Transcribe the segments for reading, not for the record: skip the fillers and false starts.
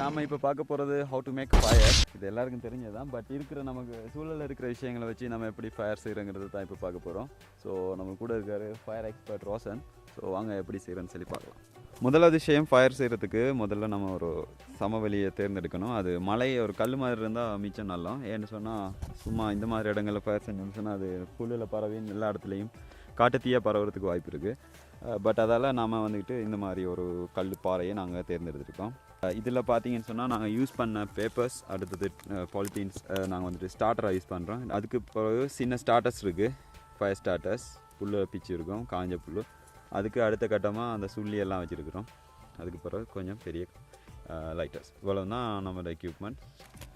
நாம் இப்போ பார்க்க போகிறது ஹவு டு மேக் ஃபயர். இது எல்லாருக்கும் தெரிஞ்சதான். பட் இருக்கிற நமக்கு சூழலில் இருக்கிற விஷயங்களை வச்சு நம்ம எப்படி ஃபயர் செய்கிறோங்கிறது தான் இப்போ பார்க்க போகிறோம். ஸோ நம்ம கூட இருக்கார் ஃபயர் எக்ஸ்பர்ட் ரோசன். ஸோ வாங்க எப்படி செய்கிறேன்னு சொல்லி பார்க்கலாம். முதலாவது விஷயம், ஃபயர் செய்கிறதுக்கு முதல்ல நம்ம ஒரு சமவெளியை தேர்ந்தெடுக்கணும். அது மலை ஒரு கல் மாதிரி இருந்தால் மிச்சம் நல்லா. ஏன்னு சொன்னால் சும்மா இந்த மாதிரி இடங்களில் ஃபயர் செஞ்சோம்னு சொன்னால் அது புல்லில் பறவைன்னு எல்லா இடத்துலையும் காட்டுத்தீயாக பரவுறதுக்கு வாய்ப்பு இருக்குது. பட் அதால் நாம் வந்துக்கிட்டு இந்த மாதிரி ஒரு கல் பாறையை நாங்கள் தேர்ந்தெடுத்துருக்கோம். இதில் பார்த்தீங்கன்னு சொன்னால் நாங்கள் யூஸ் பண்ண பேப்பர்ஸ், அடுத்தது பாலித்தீன்ஸ் நாங்கள் வந்துட்டு ஸ்டார்டராக யூஸ் பண்ணுறோம். அதுக்கு பிறகு சின்ன ஸ்டார்டர்ஸ் இருக்குது, ஃபயர் ஸ்டார்டர்ஸ், புல் பிச்சு இருக்கும், காஞ்ச புல். அதுக்கு அடுத்த கட்டமாக அந்த சுள்ளியெல்லாம் வச்சுருக்குறோம். அதுக்கு பிறகு கொஞ்சம் பெரிய லைட்டர்ஸ். இவ்வளோ தான் நம்மளோட எக்யூப்மெண்ட்.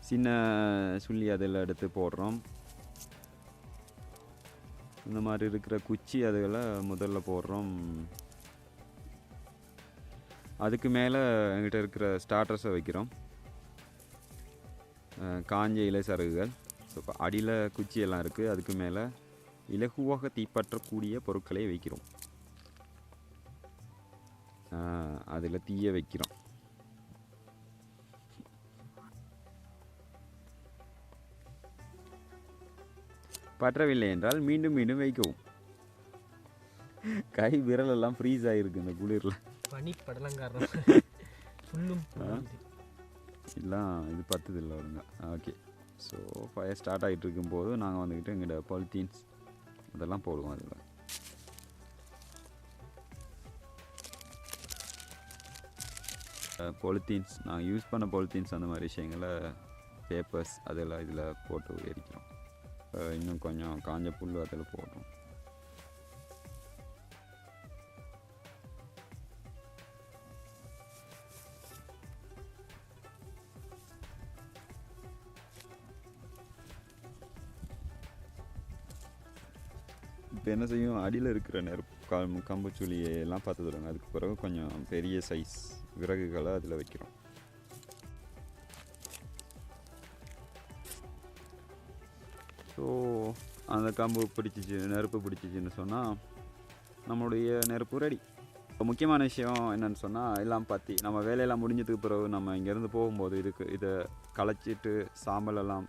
சின்ன சுள்ளி அதில் எடுத்து போடுறோம். இந்த மாதிரி இருக்கிற குச்சி அதுகளை முதல்ல போடுறோம். அதுக்கு மேலே எங்கிட்ட இருக்கிற ஸ்டார்டர்ஸை வைக்கிறோம், காஞ்ச இலை சருகுகள். ஸோ இப்போ அடியில் குச்சியெல்லாம் இருக்குது. அதுக்கு மேலே இலகுவாக தீப்பற்றக்கூடிய பொருட்களை வைக்கிறோம். அதில் தீய வைக்கிறோம். பற்றவில்லை என்றால் மீண்டும் மீண்டும் வைக்கவும். கை விரலெல்லாம் ஃப்ரீஸ் ஆகிருக்கு இந்த குளிரில். பனி படலங்காரம் ஃபுல்லும் எல்லாம் இது பத்துது இல்லை வருங்க. ஓகே, ஸோ ஃபயர் ஸ்டார்ட் ஆகிட்டு இருக்கும்போது நாங்கள் வந்துக்கிட்டு எங்கள்கிட்ட பாலித்தீன்ஸ் அதெல்லாம் போடுவோம். அதில் பாலித்தீன்ஸ் நாங்கள் யூஸ் பண்ண பாலித்தீன்ஸ் அந்த மாதிரி விஷயங்களை பேப்பர்ஸ் அதெல்லாம் இதில் போட்டு எரிக்கிறோம். இன்னும் கொஞ்சம் காஞ்ச புல் அதில் போடுறோம். இப்போ என்ன செய்யும், அடியில் இருக்கிற நெருப்பு கம்புச்சுளியெல்லாம் பார்த்து தருவாங்க. அதுக்கு பிறகு கொஞ்சம் பெரிய சைஸ் விறகுகளை அதில் வைக்கிறோம். ஸோ அந்த கம்பு பிடிச்சிச்சு, நெருப்பு பிடிச்சிச்சின்னு சொன்னால் நம்மளுடைய நெருப்பு ரெடி. இப்போ முக்கியமான விஷயம் என்னென்னு சொன்னால், எல்லாம் பற்றி நம்ம வேலையெல்லாம் முடிஞ்சதுக்கு பிறகு நம்ம இங்கேருந்து போகும்போது இதை களைச்சிட்டு சாம்பலெல்லாம்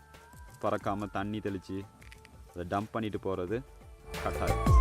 பறக்காமல் தண்ணி தெளித்து அதை டம்ப் பண்ணிட்டு போகிறது கட்டாயம்.